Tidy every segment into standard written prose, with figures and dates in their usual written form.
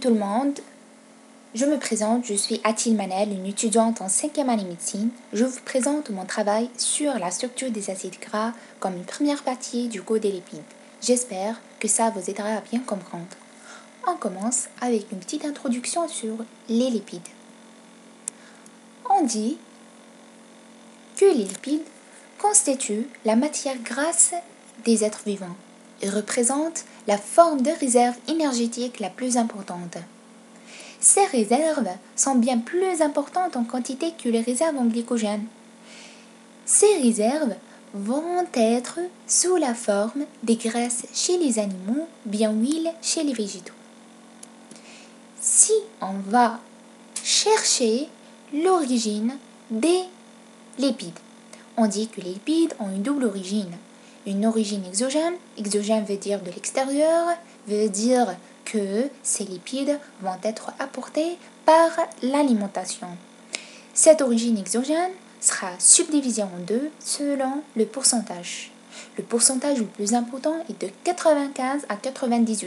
tout le monde, je me présente, je suis Atil Manel, une étudiante en 5e année médecine. Je vous présente mon travail sur la structure des acides gras comme une première partie du cours des lipides. J'espère que ça vous aidera à bien comprendre. On commence avec une petite introduction sur les lipides. On dit que les lipides constituent la matière grasse des êtres vivants et représentent la forme de réserve énergétique la plus importante. Ces réserves sont bien plus importantes en quantité que les réserves en glycogène. Ces réserves vont être sous la forme des graisses chez les animaux, bien huile chez les végétaux. Si on va chercher l'origine des lipides, on dit que les lipides ont une double origine. Une origine exogène, exogène veut dire de l'extérieur, veut dire que ces lipides vont être apportés par l'alimentation. Cette origine exogène sera subdivisée en deux selon le pourcentage. Le pourcentage le plus important est de 95 à 98%.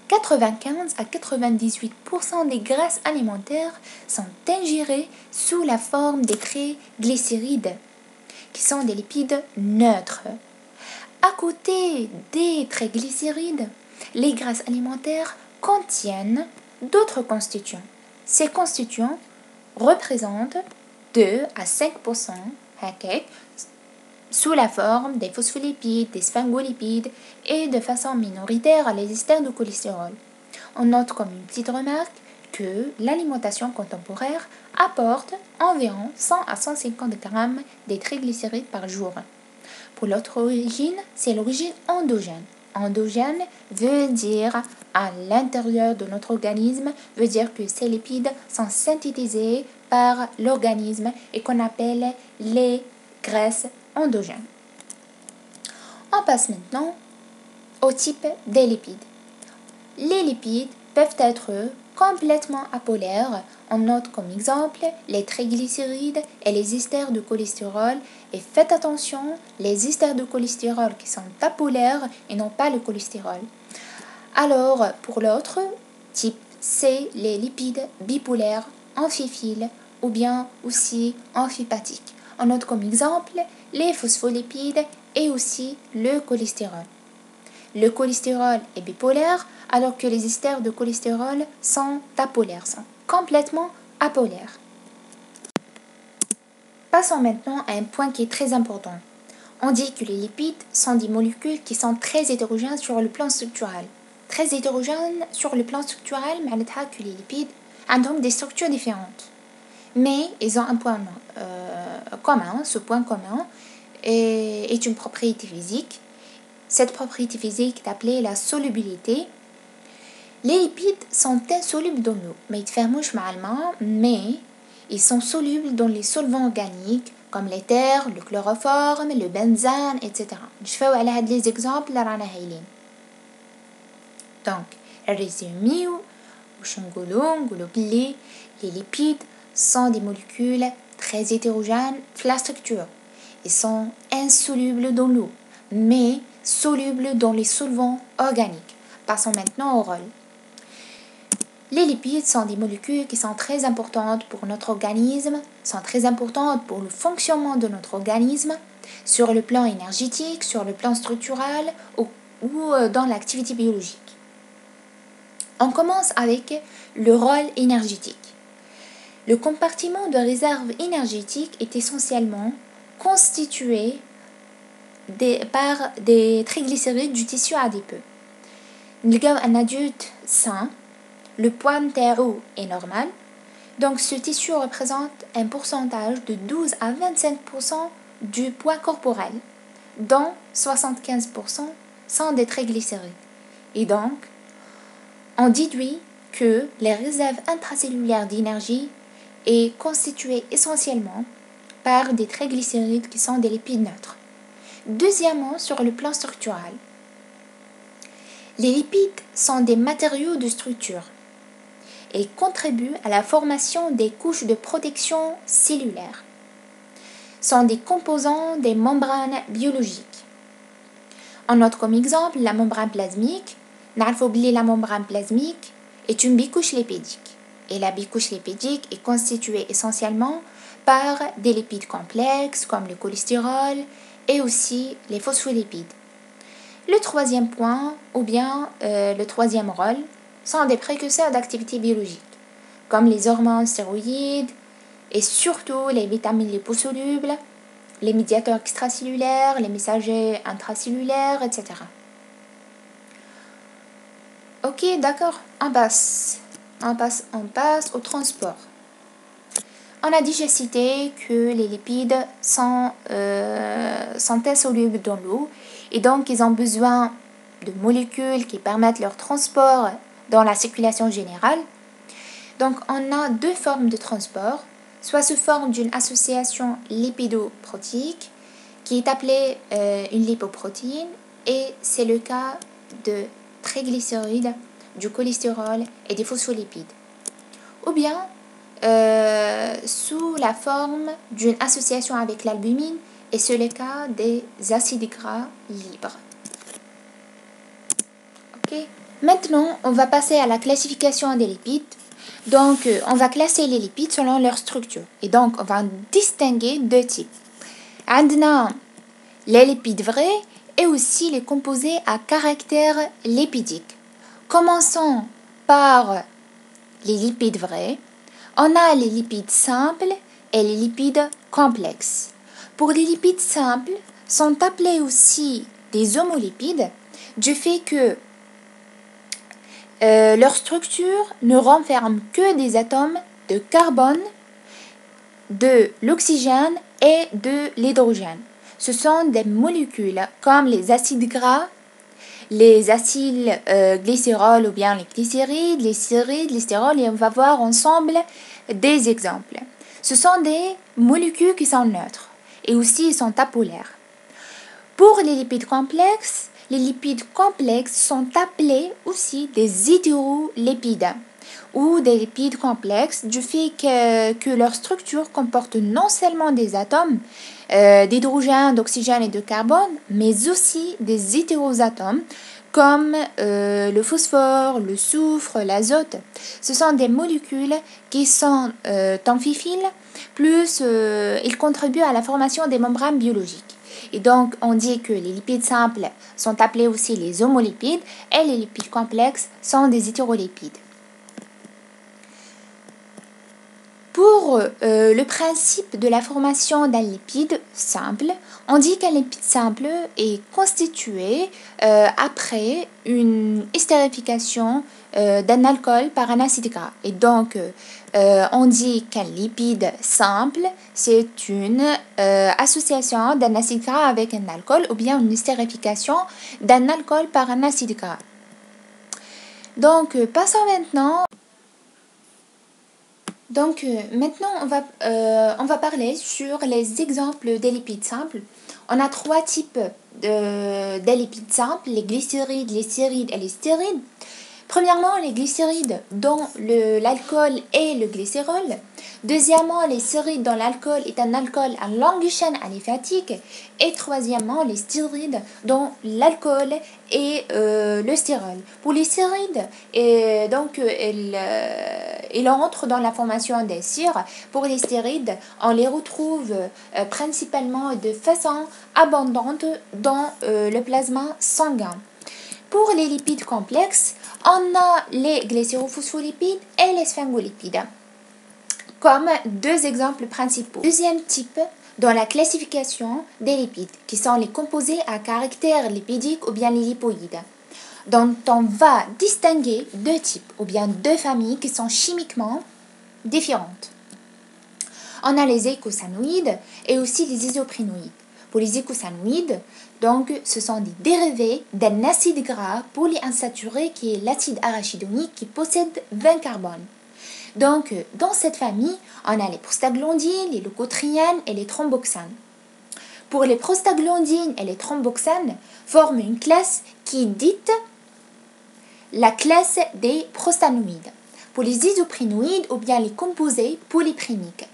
95 à 98% des graisses alimentaires sont ingérées sous la forme des triglycérides, qui sont des lipides neutres. À côté des triglycérides, les graisses alimentaires contiennent d'autres constituants. Ces constituants représentent 2 à 5% sous la forme des phospholipides, des sphingolipides et de façon minoritaire les esters de cholestérol. On note comme une petite remarque que l'alimentation contemporaine apporte environ 100 à 150 grammes de triglycérides par jour. Pour l'autre origine, c'est l'origine endogène. Endogène veut dire à l'intérieur de notre organisme, veut dire que ces lipides sont synthétisés par l'organisme et qu'on appelle les graisses endogènes. On passe maintenant au type des lipides. Les lipides peuvent être complètement apolaires. On note comme exemple les triglycérides et les esters de cholestérol. Et faites attention, les esters de cholestérol qui sont apolaires et non pas le cholestérol. Alors, pour l'autre type, c'est les lipides bipolaires, amphiphiles ou bien aussi amphipathiques. On note comme exemple les phospholipides et aussi le cholestérol. Le cholestérol est bipolaire alors que les esters de cholestérol sont apolaires, sont complètement apolaires. Passons maintenant à un point qui est très important. On dit que les lipides sont des molécules qui sont très hétérogènes sur le plan structural. Très hétérogènes sur le plan structural, mais que les lipides ont des structures différentes. Mais ils ont un point commun. Ce point commun est une propriété physique. Cette propriété physique est appelée la solubilité. Les lipides sont insolubles dans l'eau, mais ils sont solubles dans les solvants organiques comme l'éther, le chloroforme, le benzène, etc. Je vais les exemples là. Donc, résumé, les lipides sont des molécules très hétérogènes pour la structure. Ils sont insolubles dans l'eau, mais solubles dans les solvants organiques. Passons maintenant au rôle. Les lipides sont des molécules qui sont très importantes pour notre organisme, sont très importantes pour le fonctionnement de notre organisme, sur le plan énergétique, sur le plan structural ou dans l'activité biologique. On commence avec le rôle énergétique. Le compartiment de réserve énergétique est essentiellement constitué par des triglycérides du tissu adipeux. Un adulte sain, le poids TRO est normal, donc ce tissu représente un pourcentage de 12 à 25% du poids corporel, dont 75% sont des triglycérides. Et donc, on déduit que les réserves intracellulaires d'énergie est constituée essentiellement par des triglycérides qui sont des lipides neutres. Deuxièmement, sur le plan structural, les lipides sont des matériaux de structure et contribuent à la formation des couches de protection cellulaire. Sont des composants des membranes biologiques. On note comme exemple la membrane plasmique, نعرفوا بلي la membrane plasmique est une bicouche lipidique. Et la bicouche lipidique est constituée essentiellement par des lipides complexes comme le cholestérol et aussi les phospholipides. Le troisième point, ou bien le troisième rôle, sont des précurseurs d'activité biologique, comme les hormones stéroïdes et surtout les vitamines liposolubles, les médiateurs extracellulaires, les messagers intracellulaires, etc. Ok, d'accord, on passe au transport. On a déjà cité que les lipides sont insolubles dans l'eau et donc ils ont besoin de molécules qui permettent leur transport dans la circulation générale. Donc on a deux formes de transport, soit sous forme d'une association lipidoprotéique qui est appelée une lipoprotéine et c'est le cas de triglycérides, du cholestérol et des phospholipides. Ou bien sous la forme d'une association avec l'albumine et c'est le cas des acides gras libres. Ok. Maintenant, on va passer à la classification des lipides. Donc, on va classer les lipides selon leur structure. Et donc, on va distinguer deux types. عندنا les lipides vrais et aussi les composés à caractère lipidique. Commençons par les lipides vrais. On a les lipides simples et les lipides complexes. Pour les lipides simples, sont appelés aussi des homolipides du fait que leur structure ne renferme que des atomes de carbone, de l'oxygène et de l'hydrogène. Ce sont des molécules comme les acides gras, les acyl glycérol ou bien les glycérides, les stérides, les stérols et on va voir ensemble des exemples. Ce sont des molécules qui sont neutres et aussi ils sont apolaires. Pour les lipides complexes sont appelés aussi des hétérolipides ou des lipides complexes du fait que leur structure comporte non seulement des atomes d'hydrogène, d'oxygène et de carbone, mais aussi des hétéroatomes comme le phosphore, le soufre, l'azote. Ce sont des molécules qui sont amphiphiles, plus ils contribuent à la formation des membranes biologiques. Et donc, on dit que les lipides simples sont appelés aussi les homolipides et les lipides complexes sont des hétérolipides. Pour le principe de la formation d'un lipide simple, on dit qu'un lipide simple est constitué après une estérification d'un alcool par un acide gras. Et donc, on dit qu'un lipide simple, c'est une association d'un acide gras avec un alcool ou bien une estérification d'un alcool par un acide gras. Donc, passons maintenant. Donc maintenant, on va parler sur les exemples des lipides simples. On a trois types de lipides simples, les glycérides, les stérides et les stérides. Premièrement, les glycérides dont l'alcool est le glycérol. Deuxièmement, les stérides dont l'alcool est un alcool à longue chaîne aliphatique. Et troisièmement, les stérides dont l'alcool est le stérol. Pour les stérides, ils entrent dans la formation des cires. Pour les stérides, on les retrouve principalement de façon abondante dans le plasma sanguin. Pour les lipides complexes, on a les glycérophospholipides et les sphingolipides comme deux exemples principaux. Deuxième type dans la classification des lipides, qui sont les composés à caractère lipidique ou bien les lipoïdes, dont on va distinguer deux types ou bien deux familles qui sont chimiquement différentes. On a les eicosanoïdes et aussi les isoprinoïdes. Pour les eicosanoïdes, donc, ce sont des dérivés d'un acide gras polyinsaturé qui est l'acide arachidonique qui possède 20 carbones. Donc, dans cette famille, on a les prostaglandines, les leucotriènes et les thromboxanes. Pour les prostaglandines et les thromboxanes, forment une classe qui est dite la classe des prostanoïdes. Pour les isoprinoïdes ou bien les composés polypréniques.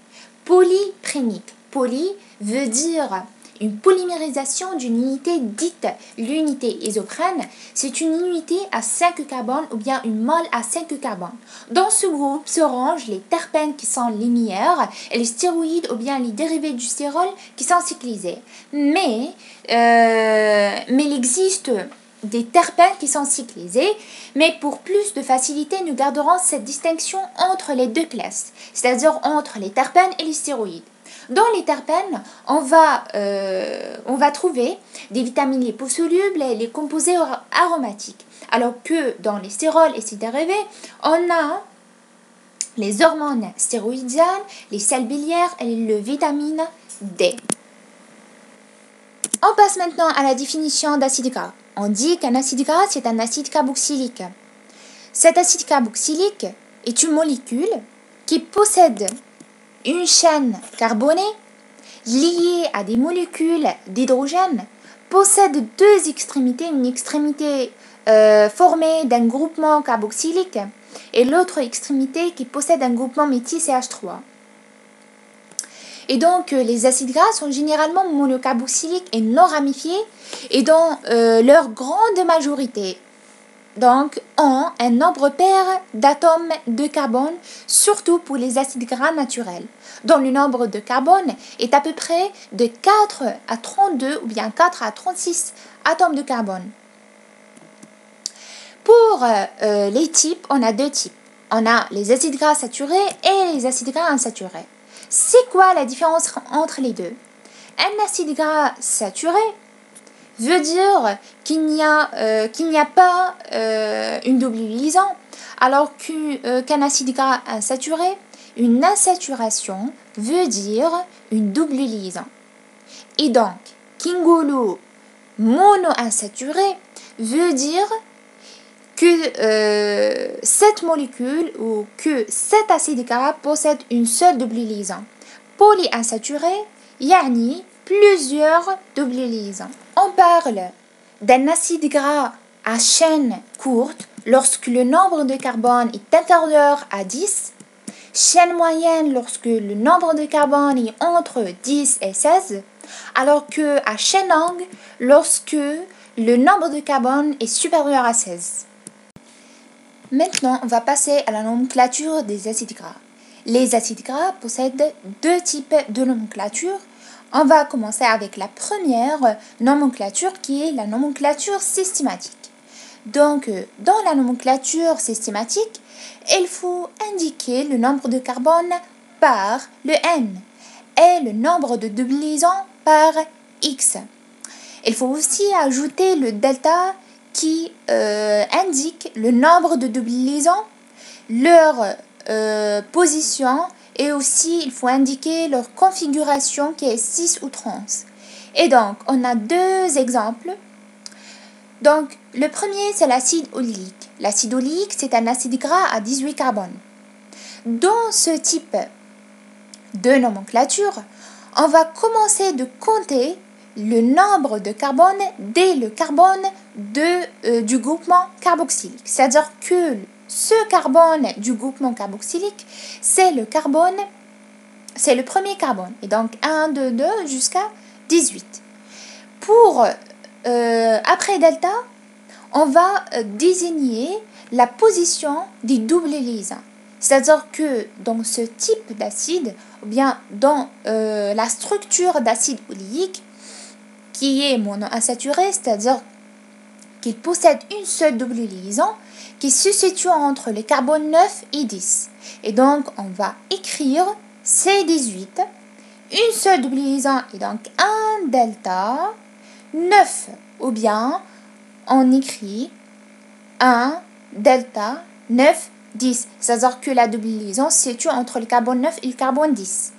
Polyprénique, poly veut dire Une polymérisation d'une unité dite l'unité isoprène, c'est une unité à 5 carbones ou bien une mole à 5 carbones. Dans ce groupe se rangent les terpènes qui sont linéaires et les stéroïdes ou bien les dérivés du styrol qui sont cyclisés. Mais il existe des terpènes qui sont cyclisés, mais pour plus de facilité, nous garderons cette distinction entre les deux classes, c'est-à-dire entre les terpènes et les stéroïdes. Dans les terpènes, on va trouver des vitamines liposolubles et les composés aromatiques, alors que dans les stérols et ses dérivés, on a les hormones stéroïdiennes, les sels biliaires et les vitamines D. On passe maintenant à la définition d'acide gras. On dit qu'un acide gras, c'est un acide carboxylique. Cet acide carboxylique est une molécule qui possède une chaîne carbonée liée à des molécules d'hydrogène, possède deux extrémités, une extrémité formée d'un groupement carboxylique et l'autre extrémité qui possède un groupement méthyle CH3. Et donc, les acides gras sont généralement monocarboxyliques et non ramifiés et dans leur grande majorité, donc, ont un nombre pair d'atomes de carbone, surtout pour les acides gras naturels, dont le nombre de carbone est à peu près de 4 à 32 ou bien 4 à 36 atomes de carbone. Pour les types, on a deux types. On a les acides gras saturés et les acides gras insaturés. C'est quoi la différence entre les deux? Un acide gras saturé veut dire qu'il n'y a pas une double liaison, alors qu'un acide gras insaturé, une insaturation veut dire une double liaison. Et donc, Kingolo monoinsaturé veut dire que cette molécule ou que cet acide gras possède une seule double liaison. Polyinsaturé, yani plusieurs double liaisons. On parle d'un acide gras à chaîne courte lorsque le nombre de carbone est inférieur à 10, chaîne moyenne lorsque le nombre de carbone est entre 10 et 16, alors que à chaîne longue lorsque le nombre de carbone est supérieur à 16. Maintenant, on va passer à la nomenclature des acides gras. Les acides gras possèdent deux types de nomenclature. On va commencer avec la première nomenclature qui est la nomenclature systématique. Donc, dans la nomenclature systématique, il faut indiquer le nombre de carbone par le N et le nombre de double liaisons par X. Il faut aussi ajouter le delta qui indique le nombre de double liaisons, leur position et aussi il faut indiquer leur configuration qui est 6 ou 30. Et donc, on a deux exemples. Donc, le premier, c'est l'acide oléique. L'acide oléique, c'est un acide gras à 18 carbones. Dans ce type de nomenclature, on va commencer de compter le nombre de carbone dès le carbone du groupement carboxylique. C'est-à-dire que ce carbone du groupement carboxylique, c'est le premier carbone. Et donc 1, 2, 2 jusqu'à 18. Après delta, on va désigner la position des doubles liaisons. C'est-à-dire que dans ce type d'acide, ou bien dans la structure d'acide oléique, qui est monoinsaturé, c'est-à-dire qu'il possède une seule double liaison qui se situe entre les carbones 9 et 10. Et donc, on va écrire C18, une seule double liaison et donc un delta, 9, ou bien on écrit 1 delta 9, 10. C'est-à-dire que la double liaison se situe entre le carbone 9 et le carbone 10.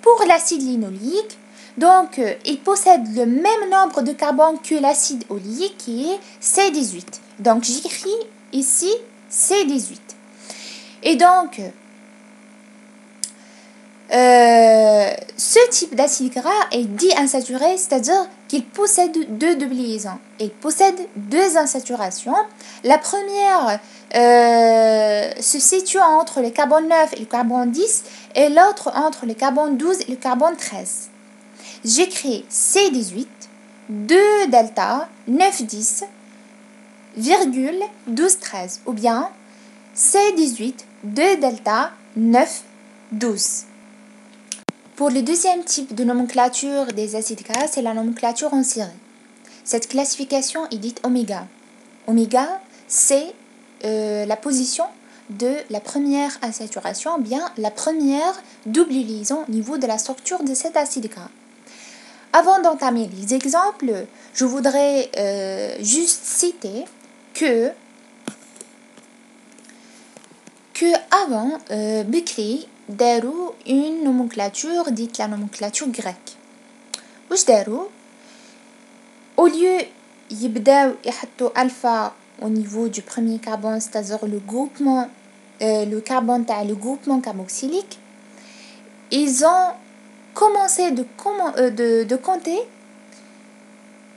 Pour l'acide linoléique, donc, il possède le même nombre de carbone que l'acide oléique qui est C18. Donc, j'écris ici C18. Et donc, ce type d'acide gras est dit insaturé, c'est-à-dire qu'il possède deux double liaisons. Il possède deux insaturations. La première se situe entre le carbone 9 et le carbone 10 et l'autre entre le carbone 12 et le carbone 13. j'écris C18, 2 delta, 9, 10, virgule, 12, 13. Ou bien C18, 2 delta, 9, 12. Pour le deuxième type de nomenclature des acides gras, c'est la nomenclature en série. Cette classification est dite oméga. Oméga, c'est la position de la première insaturation, bien la première double liaison au niveau de la structure de cet acide gras. Avant d'entamer les exemples, je voudrais juste citer que avant Bekri darou une nomenclature dite la nomenclature grecque. واش داروا au lieu يبداو يحطوا alpha au niveau du premier carbone, c'est-à-dire le groupement le carbone تاع le groupement carboxylique, ils ont commencé de compter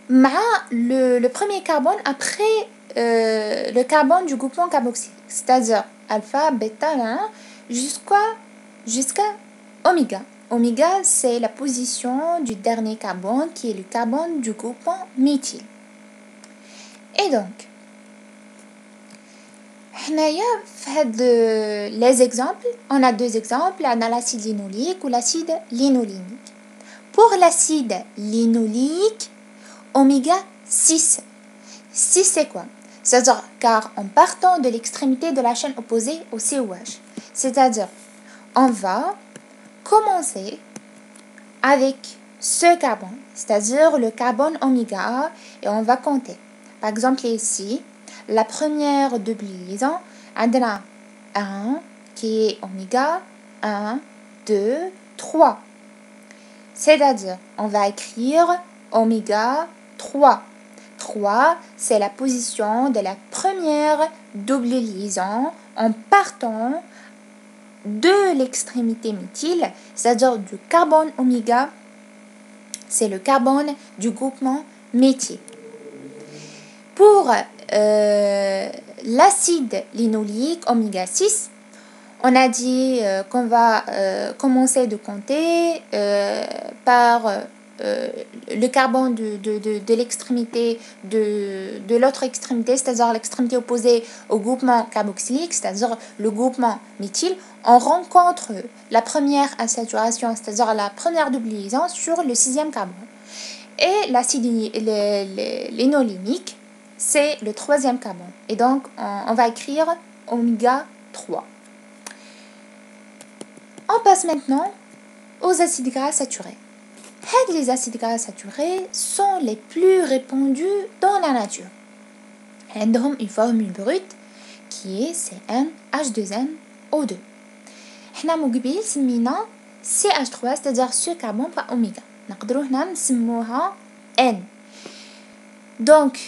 مع le premier carbone après le carbone du groupement carboxylique, c'est-à-dire alpha, bêta, jusqu'à oméga. Oméga, c'est la position du dernier carbone qui est le carbone du groupement méthyle. Et donc, les exemples, on a deux exemples, on a l'acide linoléique ou l'acide linolénique. Pour l'acide linoléique, oméga 6. 6 c'est quoi? C'est-à-dire car en partant de l'extrémité de la chaîne opposée au COH. C'est-à-dire, on va commencer avec ce carbone, c'est-à-dire le carbone oméga, et on va compter. Par exemple ici, la première double liaison, on a 1 qui est oméga, 1, 2, 3. C'est-à-dire, on va écrire oméga 3. 3, c'est la position de la première double liaison en partant de l'extrémité méthyle, c'est-à-dire du carbone oméga, c'est le carbone du groupement méthyle. Pour l'acide linoléique oméga 6, on a dit qu'on va commencer de compter par le carbone de l'extrémité de l'autre extrémité, c'est-à-dire l'extrémité opposée au groupement carboxylique, c'est-à-dire le groupement méthyle. On rencontre la première insaturation, c'est-à-dire la première double liaison sur le 6e carbone. Et l'acide linolénique, c'est le 3e carbone. Et donc, on va écrire oméga 3. On passe maintenant aux acides gras saturés. Les acides gras saturés sont les plus répandus dans la nature. Ils ont une formule brute qui est CnH2nO2. Nous avons CH3, c'est-à-dire ce carbone par oméga. Nous avons N. Donc,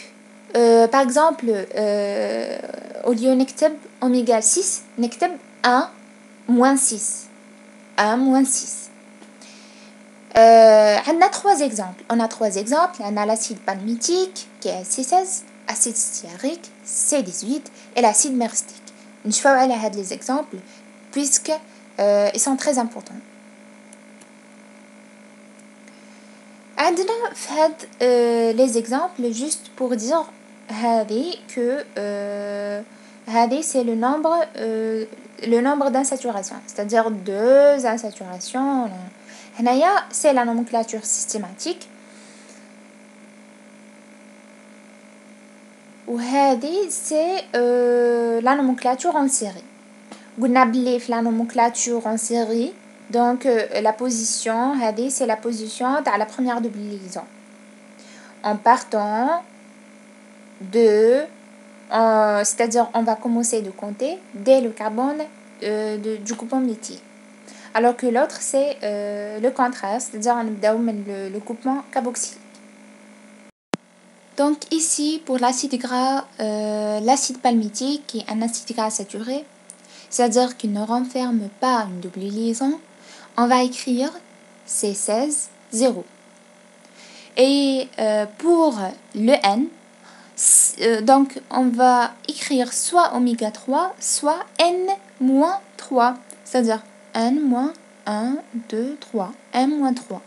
par exemple, au lieu de oméga 6, nous avons 1 - 6. 1 - 6. On a trois exemples. On a l'acide palmitique qui est C16, acide stéarique C18 et l'acide myristique. Je vais vous montrer les exemples puisqu'ils sont très importants. عندنا les exemples juste pour dire que c'est le nombre d'insaturations, c'est-à-dire 2 insaturations. C'est la nomenclature systématique. وهذه c'est la nomenclature en série. قلنا بلي في la nomenclature en série, donc la position c'est la position de la première double liaison en partant de c'est-à-dire on va commencer de compter dès le carbone du groupement méthyle, alors que l'autre c'est le contraire, c'est-à-dire on va le groupement carboxylique. Donc ici pour l'acide gras, l'acide palmitique qui est un acide gras saturé, c'est-à-dire qu'il ne renferme pas une double liaison, on va écrire C16 0. Et pour le N, donc on va écrire soit oméga 3, soit N-3, c'est-à-dire N-1, 2, 3, N-3.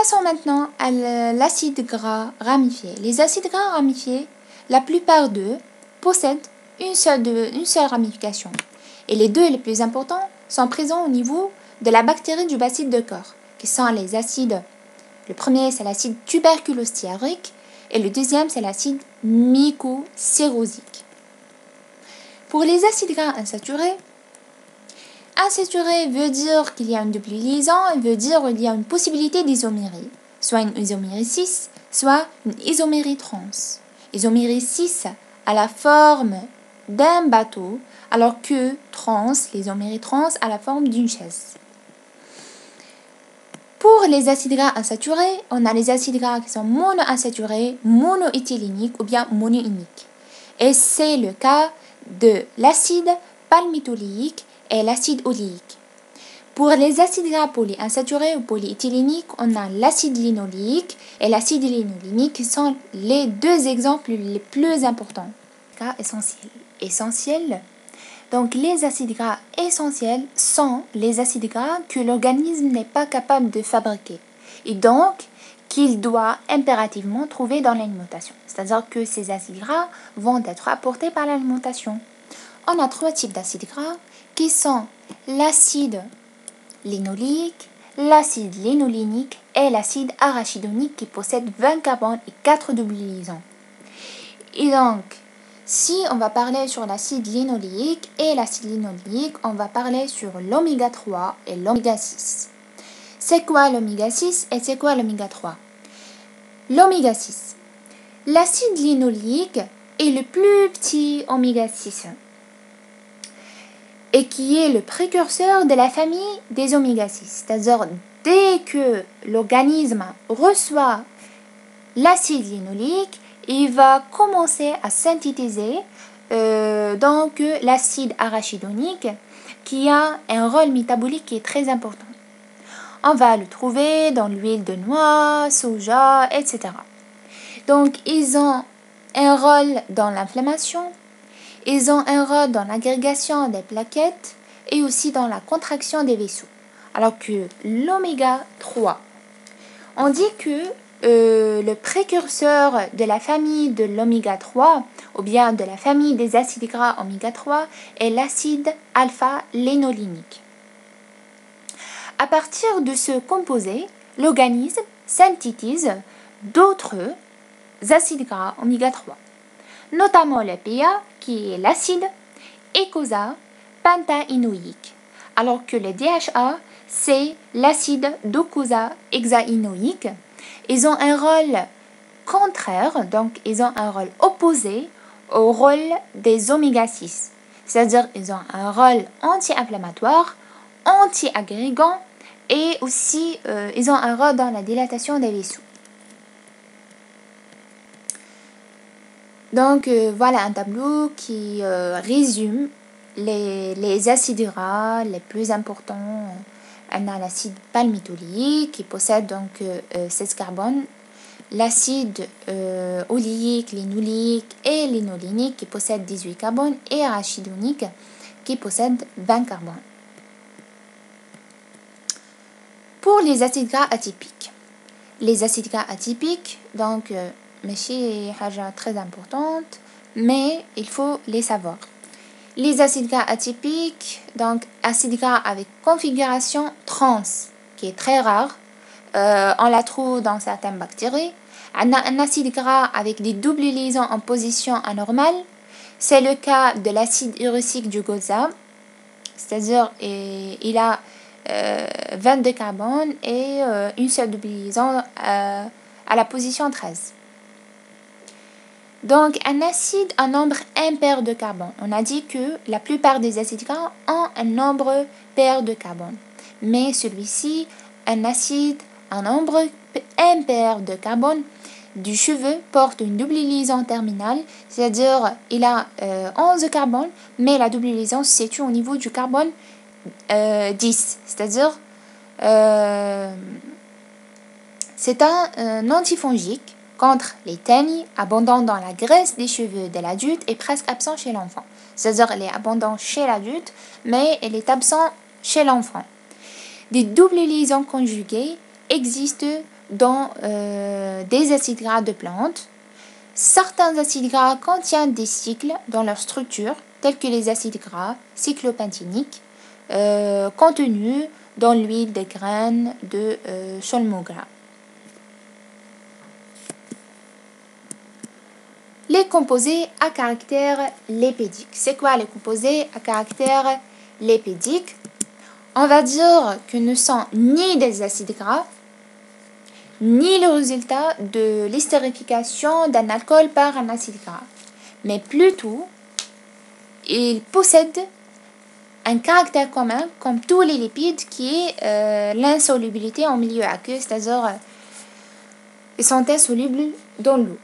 Passons maintenant à l'acide gras ramifié. Les acides gras ramifiés, la plupart d'eux possèdent une seule ramification. Et les deux les plus importants sont présents au niveau de la bactérie du bacille de corps, qui sont les acides. Le premier, c'est l'acide tuberculostéarique et le deuxième, c'est l'acide mycocérosique. Pour les acides gras insaturés, insaturé veut dire qu'il y a une double liaison, veut dire qu'il y a une possibilité d'isomérie, soit une isomérie 6, soit une isomérie trans. Isomérie 6 a la forme d'un bateau, alors que trans, l'isomérie trans, a la forme d'une chaise. Pour les acides gras insaturés, on a les acides gras qui sont monoinsaturés, monoéthyléniques ou bien monoïniques. Et c'est le cas de l'acide palmitoléique et l'acide oléique. Pour les acides gras polyinsaturés ou polyéthyléniques, on a l'acide linoléique et l'acide linolénique qui sont les deux exemples les plus importants. Cas essentiels. Donc les acides gras essentiels sont les acides gras que l'organisme n'est pas capable de fabriquer et donc qu'il doit impérativement trouver dans l'alimentation. C'est-à-dire que ces acides gras vont être apportés par l'alimentation. On a 3 types d'acides gras qui sont l'acide linoléique, l'acide linolénique et l'acide arachidonique qui possède 20 carbones et 4 doubles liaisons. Et donc, si on va parler sur l'acide linoléique et l'acide linoléique, on va parler sur l'oméga 3 et l'oméga 6. C'est quoi l'oméga 6 et c'est quoi l'oméga 3? L'oméga 6. L'acide linoléique est le plus petit oméga 6 et qui est le précurseur de la famille des oméga 6. C'est-à-dire, dès que l'organisme reçoit l'acide linoléique, il va commencer à synthétiser donc l'acide arachidonique qui a un rôle métabolique qui est très important. On va le trouver dans l'huile de noix, soja, etc. Donc, ils ont un rôle dans l'inflammation, ils ont un rôle dans l'agrégation des plaquettes et aussi dans la contraction des vaisseaux. Alors que l'oméga 3, on dit que le précurseur de la famille de l'oméga 3 ou bien de la famille des acides gras oméga 3 est l'acide alpha-lénolénique. À partir de ce composé, l'organisme synthétise d'autres acides gras oméga 3, notamment le PA qui est l'acide eicosapentaénoïque, alors que le DHA c'est l'acide docosahexaénoïque. Ils ont un rôle contraire, donc ils ont un rôle opposé au rôle des oméga 6. C'est-à-dire ils ont un rôle anti-inflammatoire, anti-agrégant et aussi ils ont un rôle dans la dilatation des vaisseaux. Donc voilà un tableau qui résume les acides gras les plus importants. On a l'acide palmitoléique qui possède donc 16 carbones, l'acide oléique, linoléique et linolénique qui possède 18 carbones et arachidonique qui possède 20 carbones. Pour les acides gras atypiques. Les acides gras atypiques, donc, c'est très importante, mais il faut les savoir. Les acides gras atypiques, donc acides gras avec configuration trans, qui est très rare, on la trouve dans certaines bactéries. On a un acide gras avec des doubles liaisons en position anormale, c'est le cas de l'acide urucique du colza, c'est-à-dire il a 22 carbones et une seule double liaison à la position 13. Donc, un acide a un nombre impair de carbone. On a dit que la plupart des acides gras ont un nombre pair de carbone. Mais celui-ci, un acide a un nombre impair de carbone du cheveu porte une double liaison terminale, c'est-à-dire il a 11 carbones, mais la double liaison se situe au niveau du carbone 10, c'est-à-dire c'est un antifongique contre les tanis, abondant dans la graisse des cheveux de l'adulte et presque absent chez l'enfant. C'est-à-dire elle est abondante chez l'adulte, mais elle est absente chez l'enfant. Des doubles liaisons conjuguées existent dans des acides gras de plantes. Certains acides gras contiennent des cycles dans leur structure, tels que les acides gras cyclopenthéniques contenus dans l'huile des graines de saumon gras. Les composés à caractère lipédique. C'est quoi les composés à caractère lipédique? On va dire que ne sont ni des acides gras, ni le résultat de l'estérification d'un alcool par un acide gras, mais plutôt, ils possèdent un caractère commun, comme tous les lipides, qui est l'insolubilité en milieu aqueux, c'est-à-dire ils sont insolubles dans l'eau.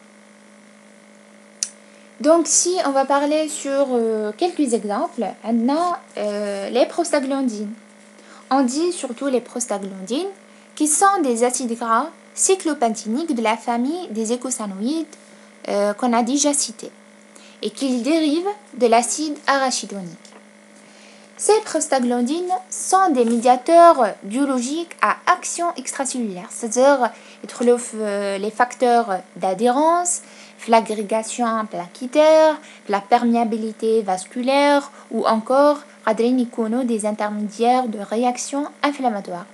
Donc, si on va parler sur quelques exemples, on a les prostaglandines. On dit surtout les prostaglandines, qui sont des acides gras cyclopenthéniques de la famille des eicosanoïdes qu'on a déjà cités, et qu'ils dérivent de l'acide arachidonique. Ces prostaglandines sont des médiateurs biologiques à action extracellulaire, c'est-à-dire ils trouvent les facteurs d'adhérence, l'agrégation plaquettaire, la perméabilité vasculaire ou encore des intermédiaires de réaction inflammatoire.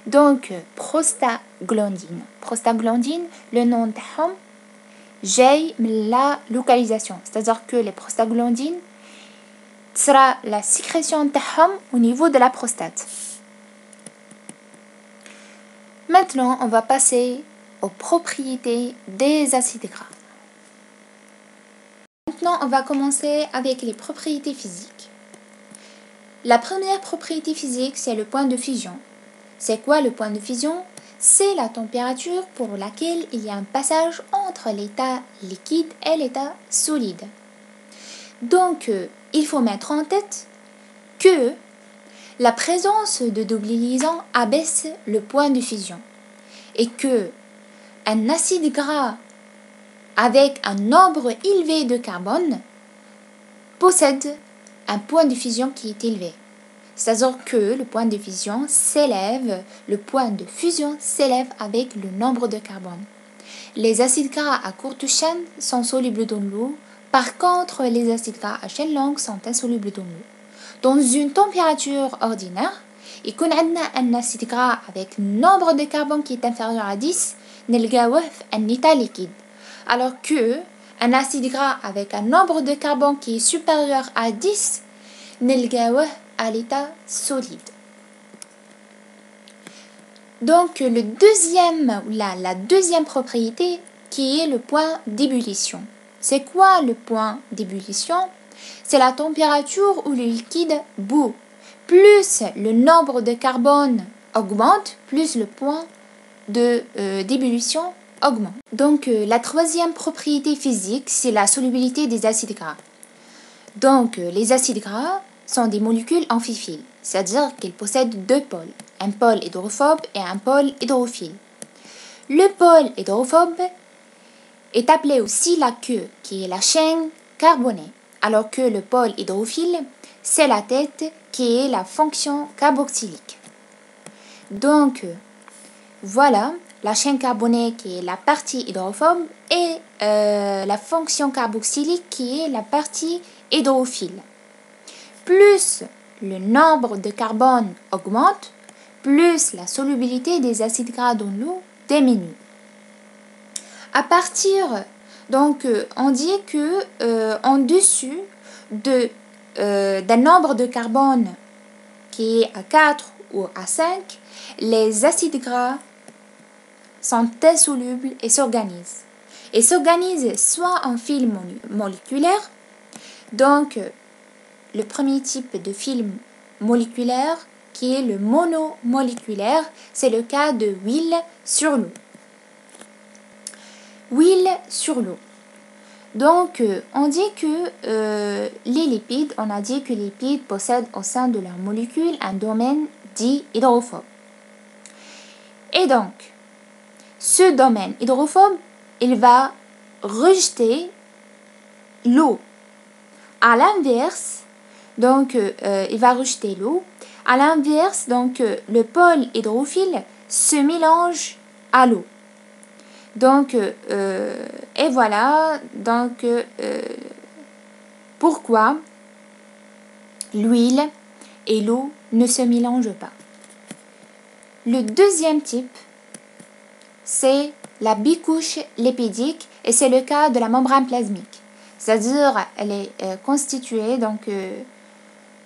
Donc, prostaglandine. Prostaglandine, le nom d'hom, j'ai la localisation. C'est-à-dire que les prostaglandines sera la sécrétion d'hom au niveau de la prostate. Maintenant, on va passer aux propriétés des acides gras. Maintenant, on va commencer avec les propriétés physiques. La première propriété physique, c'est le point de fusion. C'est quoi le point de fusion? C'est la température pour laquelle il y a un passage entre l'état liquide et l'état solide. Donc, il faut mettre en tête que la présence de double liaison abaisse le point de fusion et que un acide gras avec un nombre élevé de carbone possède un point de fusion qui est élevé. C'est-à-dire que le point de fusion s'élève avec le nombre de carbone. Les acides gras à courte chaîne sont solubles dans l'eau. Par contre, les acides gras à chaîne longue sont insolubles dans l'eau. Dans une température ordinaire, et qu'on a un acide gras avec un nombre de carbone qui est inférieur à 10, نلقاوه un état liquide. Alors que un acide gras avec un nombre de carbone qui est supérieur à 10, نلقاوه à l'état solide. Donc la deuxième propriété qui est le point d'ébullition. C'est quoi le point d'ébullition? C'est la température où le liquide bout. Plus le nombre de carbone augmente, plus le point d'ébullition augmente. Donc la troisième propriété physique, c'est la solubilité des acides gras. Donc les acides gras sont des molécules amphiphiles, c'est-à-dire qu'ils possèdent deux pôles, un pôle hydrophobe et un pôle hydrophile. Le pôle hydrophobe est appelé aussi la queue, qui est la chaîne carbonée, alors que le pôle hydrophile, c'est la tête, qui est la fonction carboxylique. Donc, voilà la chaîne carbonée qui est la partie hydrophobe et la fonction carboxylique qui est la partie hydrophile. Plus le nombre de carbone augmente, plus la solubilité des acides gras dans l'eau diminue. À partir, donc, on dit que en dessus d'un nombre de carbone qui est à 4 ou à 5, les acides gras sont insolubles et s'organisent. Et s'organisent soit en fil moléculaire, donc le premier type de film moléculaire qui est le monomoléculaire, c'est le cas de huile sur l'eau. Huile sur l'eau. Donc, on dit que les lipides, on a dit que les lipides possèdent au sein de leur molécule un domaine dit hydrophobe. Et donc, ce domaine hydrophobe, il va rejeter l'eau. À l'inverse, donc, il va rejeter l'eau. À l'inverse, donc, le pôle hydrophile se mélange à l'eau. Donc, et voilà, donc, pourquoi l'huile et l'eau ne se mélangent pas. Le deuxième type, c'est la bicouche lipidique et c'est le cas de la membrane plasmique. C'est-à-dire, elle est constituée donc,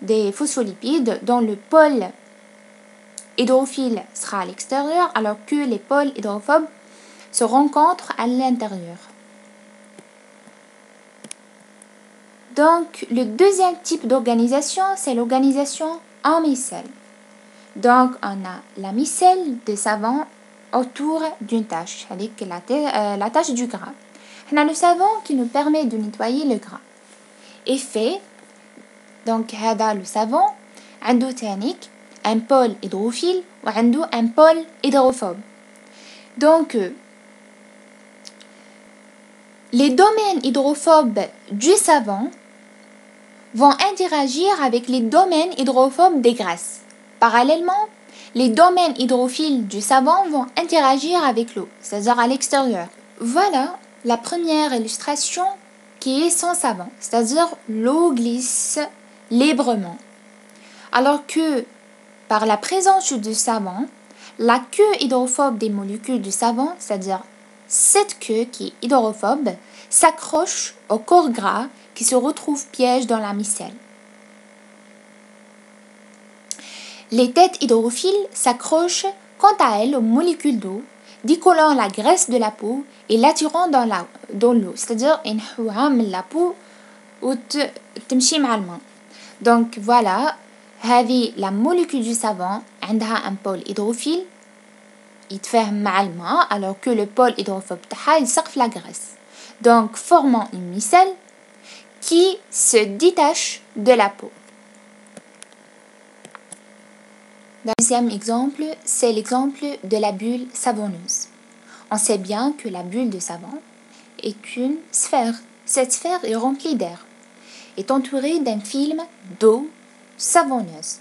des phospholipides dont le pôle hydrophile sera à l'extérieur alors que les pôles hydrophobes se rencontrent à l'intérieur. Donc, le deuxième type d'organisation, c'est l'organisation en micelle. Donc, on a la micelle de savon autour d'une tâche, avec la tâche du gras. On a le savon qui nous permet de nettoyer le gras. Effet, donc, le savon, عنده تانيك un pôle hydrophile ou un pôle hydrophobe. Donc, les domaines hydrophobes du savon vont interagir avec les domaines hydrophobes des graisses. Parallèlement, les domaines hydrophiles du savon vont interagir avec l'eau, c'est-à-dire à l'extérieur. Voilà la première illustration qui est sans savon, c'est-à-dire l'eau glisse librement. Alors que par la présence du savon, la queue hydrophobe des molécules du savon, c'est-à-dire cette queue qui est hydrophobe, s'accroche au corps gras qui se retrouve piège dans la micelle. Les têtes hydrophiles s'accrochent quant à elles aux molécules d'eau, décollant la graisse de la peau et l'attirant dans l'eau, c'est-à-dire ينحوها من la peau وتمشي مع الماء. Donc voilà, هذه la molécule du savon عندها un pôle hydrophile يتفاهم مع الماء alors que le pôle hydrophobe تاعها يسقف la graisse. Donc formant une micelle qui se détache de la peau. Le deuxième exemple, c'est l'exemple de la bulle savonneuse. On sait bien que la bulle de savon est une sphère. Cette sphère est remplie d'air, est entourée d'un film d'eau savonneuse.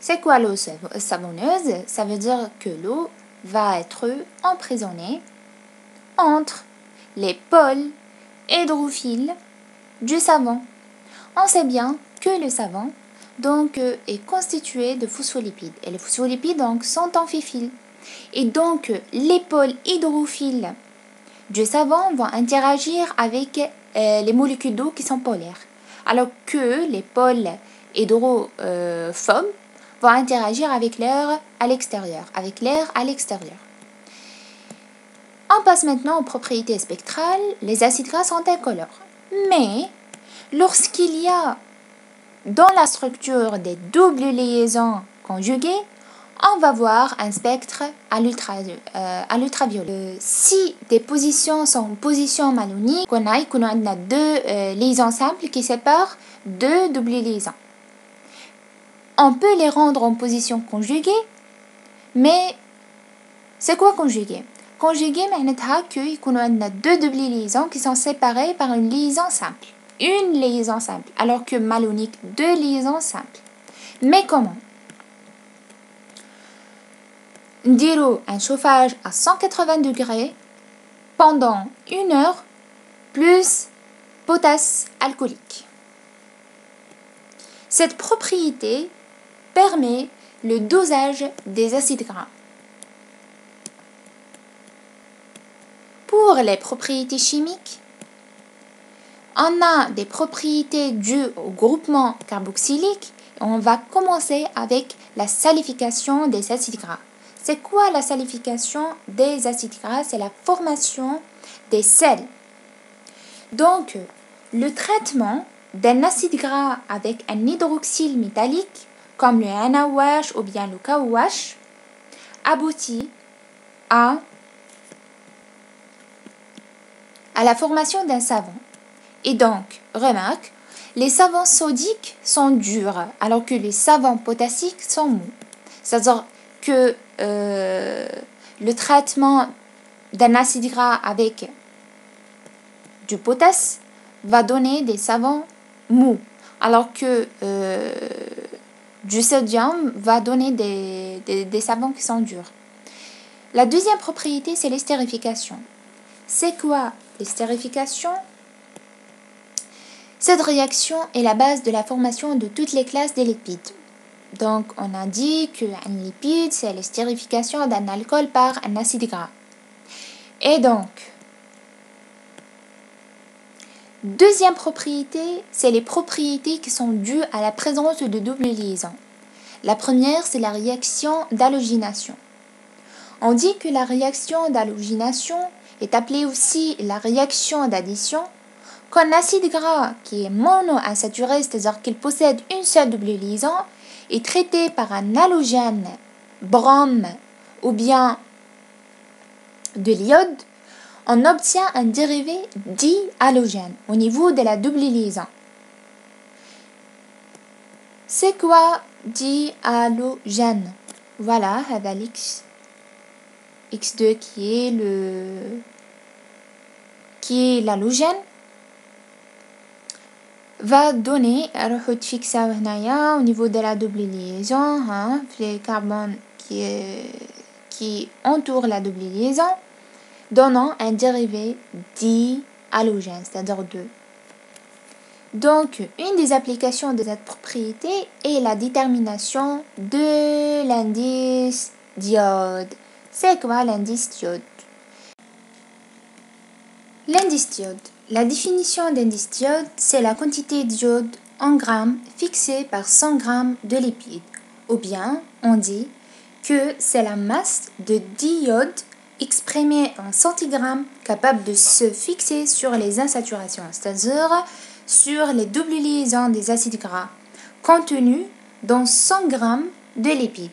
C'est quoi l'eau savonneuse? Ça veut dire que l'eau va être emprisonnée entre les pôles hydrophiles du savon. On sait bien que le savon donc est constitué de phospholipides et les phospholipides donc sont amphiphiles et donc les pôles hydrophiles du savon vont interagir avec les molécules d'eau qui sont polaires alors que les pôles hydrophobes vont interagir avec l'air à l'extérieur, On passe maintenant aux propriétés spectrales. Les acides gras sont incolores, mais lorsqu'il y a dans la structure des doubles liaisons conjuguées, on va voir un spectre à l'ultraviolet. Si des positions sont en position malonique, on a deux liaisons simples qui séparent deux doubles liaisons. On peut les rendre en position conjuguée, mais c'est quoi conjuguée? Conjuguée, معناتها que يكونوا عندنا deux doubles liaisons qui sont séparées par une liaison simple. Une liaison simple, alors que malonique, deux liaisons simples. Mais comment? نديرو un chauffage à 180 degrés pendant 1 heure plus potasse alcoolique. Cette propriété permet le dosage des acides gras. Pour les propriétés chimiques, on a des propriétés dues au groupement carboxylique. On va commencer avec la salification des acides gras. C'est quoi la salification des acides gras? C'est la formation des sels. Donc, le traitement d'un acide gras avec un hydroxyle métallique, comme le NaOH ou bien le KOH, aboutit à la formation d'un savon. Et donc, remarque, les savons sodiques sont durs, alors que les savons potassiques sont mous. C'est-à-dire que le traitement d'un acide gras avec du potasse va donner des savons mous, alors que du sodium va donner des savons qui sont durs. La deuxième propriété, c'est l'estérification. C'est quoi l'estérification? Cette réaction est la base de la formation de toutes les classes des lipides. Donc, on a dit qu'un lipide, c'est l'estérification d'un alcool par un acide gras. Et donc, deuxième propriété, c'est les propriétés qui sont dues à la présence de double liaison. La première, c'est la réaction d'halogénation. On dit que la réaction d'halogénation est appelée aussi la réaction d'addition quand un acide gras qui est monoinsaturé, c'est-à-dire qu'il possède une seule double liaison, est traité par un halogène brome ou bien de l'iode, on obtient un dérivé dihalogène au niveau de la double liaison. C'est quoi dihalogène? Voilà, avec X2 qui est l'halogène va donner au niveau de la double liaison, les carbones qui entourent la double liaison, donnant un dérivé dihalogène, c'est-à-dire 2. Donc, une des applications de cette propriété est la détermination de l'indice d'iode. C'est quoi l'indice d'iode? L'indice d'iode. La définition d'indice d'iode, c'est la quantité d'iode en grammes fixée par 100 grammes de lipides. Ou bien, on dit que c'est la masse de d'iode exprimée en centigrammes capable de se fixer sur les insaturations, c'est-à-dire sur les doubles liaisons des acides gras contenus dans 100 grammes de lipides.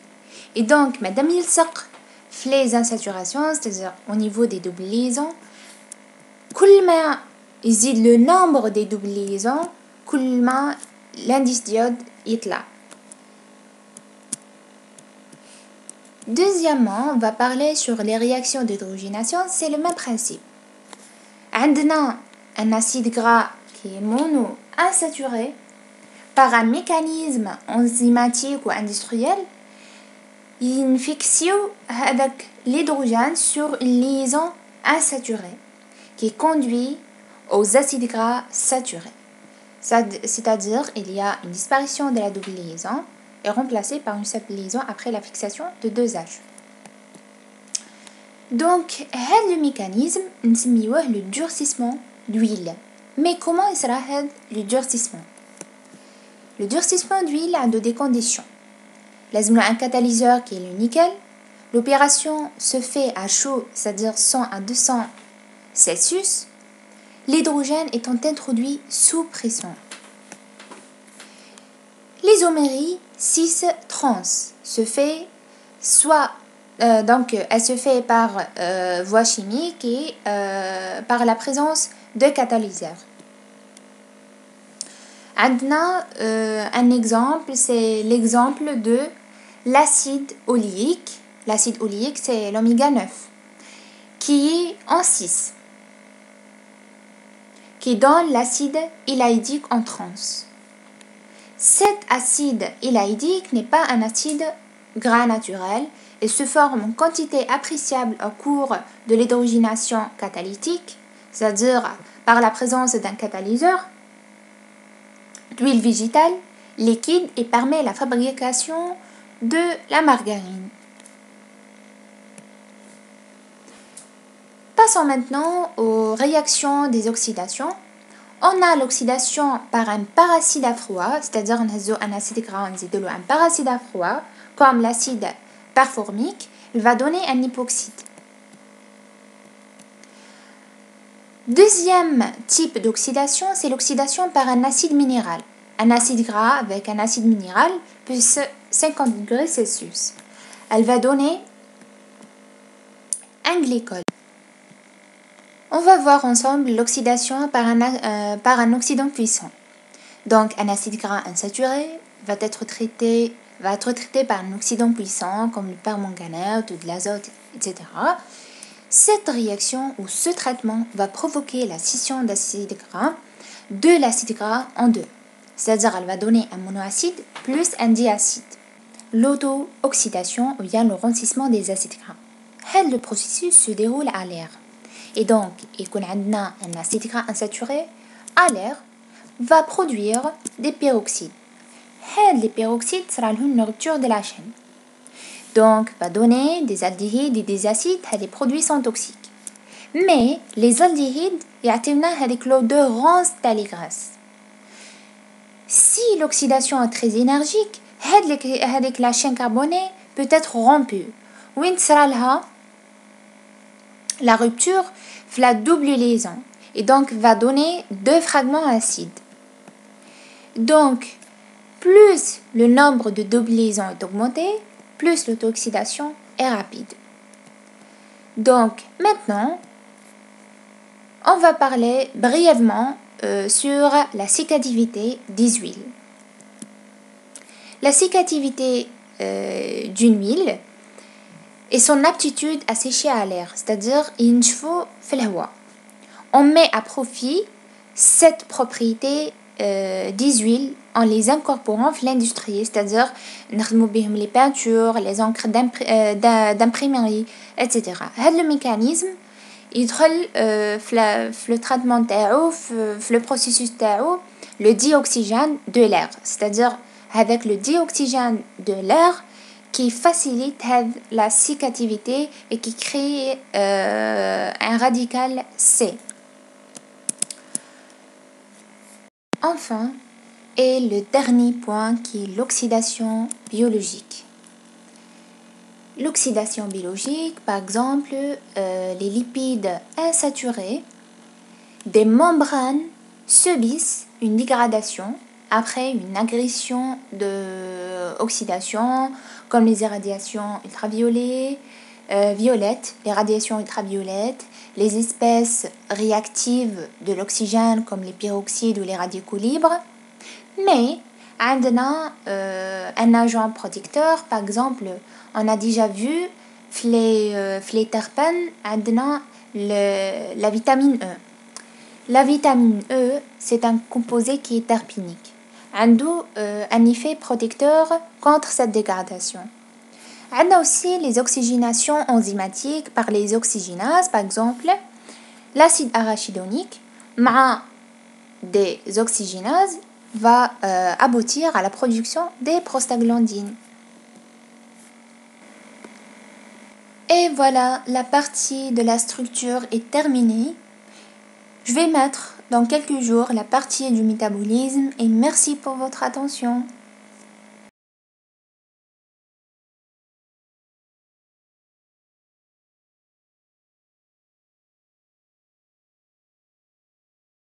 Et donc, madame يلصق les insaturations, c'est-à-dire au niveau des doubles liaisons, كل ما يزيد le nombre des doubles liaisons, كل ما l'indice d'iode يطلع. Deuxièmement, on va parler sur les réactions d'hydrogénation. C'est le même principe. عندنا un acide gras qui est monoinsaturé par un mécanisme enzymatique ou industriel. Il fixe avec l'hydrogène sur une liaison insaturée qui conduit aux acides gras saturés. C'est-à-dire il y a une disparition de la double liaison et remplacée par une seule liaison après la fixation de 2 H. Donc, le mécanisme, نسميوه le durcissement d'huile. Mais comment il sera le durcissement? Le durcissement d'huile a des conditions. لازم un catalyseur qui est le nickel. L'opération se fait à chaud, c'est-à-dire 100 à 200 Celsius. L'hydrogène étant introduit sous pression. L'isomérie 6-trans se fait elle se fait par voie chimique et par la présence de catalyseurs. Un exemple, c'est l'exemple de l'acide oléique. L'acide oléique, c'est l'oméga 9, qui est en 6, qui donne l'acide élaïdique en trans. Cet acide élaïdique n'est pas un acide gras naturel. Il se forme en quantité appréciable au cours de l'hydrogénation catalytique, c'est-à-dire par la présence d'un catalyseur, d'huile végétale, liquide et permet la fabrication de la margarine. Passons maintenant aux réactions des oxydations. On a l'oxydation par un paracide à froid, c'est-à-dire un acide gras, un paracide à froid, comme l'acide performique, il va donner un hypoxyde. Deuxième type d'oxydation, c'est l'oxydation par un acide minéral. Un acide gras avec un acide minéral plus 50 degrés Celsius. Elle va donner un glycol. On va voir ensemble l'oxydation par un oxydant puissant. Donc, un acide gras insaturé va être traité par un oxydant puissant comme le permanganate ou de l'azote, etc. Cette réaction ou ce traitement va provoquer la scission d'acide gras de l'acide gras en deux. C'est-à-dire elle va donner un monoacide plus un diacide. L'auto-oxydation ou bien le rancissement des acides gras. Le processus se déroule à l'air. Et donc, il y a un acide gras insaturé à l'air va produire des peroxydes. Les peroxydes seront une rupture de la chaîne. Donc, va donner des aldéhydes et des acides. Les produits sont toxiques. Mais les aldéhydes, avec l'odeur rance d'allégresse. Si l'oxydation est très énergique, la chaîne carbonée peut être rompue. Où sera la rupture la double liaison et donc va donner 2 fragments acides. Donc, plus le nombre de double liaisons est augmenté, plus l'auto-oxydation est rapide. Donc, maintenant, on va parler brièvement sur la sécativité des huiles. La sécativité d'une huile et son aptitude à sécher à l'air, c'est-à-dire on met à profit cette propriété des huiles en les incorporant dans l'industrie, c'est-à-dire les peintures, les encres d'imprimerie, etc. Le mécanisme يدخل في le traitement تاعو في le processus تاعو le dioxygène de l'air, c'est-à-dire avec le dioxygène de l'air qui facilite la sécativité et qui crée un radical C. Enfin, et le dernier point qui est l'oxydation biologique. L'oxydation biologique, par exemple, les lipides insaturés des membranes subissent une dégradation après une agression d'oxydation, comme les irradiations ultraviolettes, les radiations ultraviolettes, les espèces réactives de l'oxygène comme les peroxydes ou les radicaux libres. Mais un agent protecteur, par exemple, on a déjà vu les terpènes, la vitamine E. La vitamine E, c'est un composé qui est terpénique. Un effet protecteur contre cette dégradation. On a aussi les oxygénations enzymatiques par les oxygénases, par exemple, l'acide arachidonique, des oxygénases, va aboutir à la production des prostaglandines. Et voilà, la partie de la structure est terminée. Je vais mettre dans quelques jours la partie du métabolisme et merci pour votre attention.